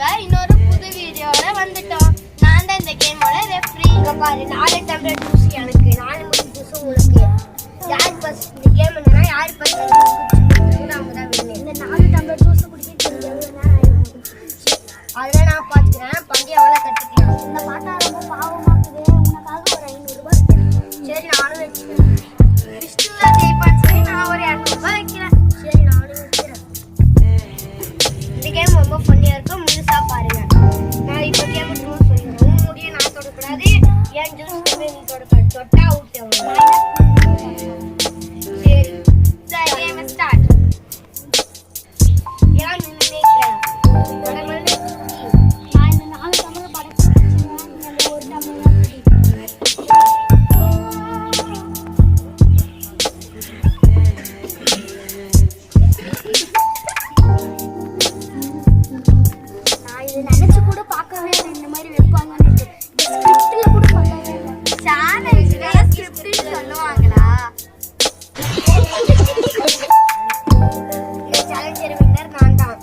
நாங்க இன்னொரு புது வீடியோல வந்துட்டோம். நான் தான் இந்த கேமோட ரெஃப்ரி. இங்க பாரு, 4 டம்ளர் ஜூஸ் எனக்கு, 4 முடி ஜூஸ் உங்களுக்கு. யார் ஃபர்ஸ்ட் இந்த கேம் என்னன்னா யார் ஃபர்ஸ்ட் அவங்க தான் வின்னு. இந்த 4 டம்ளர் ஜூஸ் குடிச்சிட்டு எவ்வளவு நேரம் ஆயிடும்? அதெல்லாம் நான் பாத்துக்கிறேன். பண்டிகை எவ்வளவு கட்டிக்கலாம். இந்த பாட்டா ரொம்ப பாவமா இருக்குது. உனக்காக ஒரு 500 ரூபாய். சரி நானும் வச்சுக்கிறேன். விஷ்ணுல ஜெயிப்பான்னு சொல்லி நான் ஒரு 200 ரூபாய் வைக்கிறேன். சரி நானும் வச்சுக்கிறேன். இந்த கேம் ரொம்ப ஃபன்னியா இருக்கும், முழுசா பாருங்க. நான் இப்போ கேம் ரூல்ஸ் சொல்லிடுறேன். முடிய நான் தொடக்கூடாது, ஏன் ஜூஸ் நீ தொடக்கூடாது. தொட்டா அவுட். சரி கேம் ஸ்டார்ட். எல்லாம் நினைக்கிறேன். நான் இந்த 4 டம்ளர் படைக்கிறேன். நீங்க ஒரு டம்ளர் தான் நான் இதை நினைச்சு கூட பார்க்கவே இல்லை, இந்த மாதிரி வைப்பாங்கன்னு. ஸ்கிரிப்ட்ல கூட பண்ணவே இல்லை. சேனல்ல ஸ்கிரிப்ட் சொல்லுவாங்களா? இந்த சேலஞ்சர் வின்னர் நான் தான்.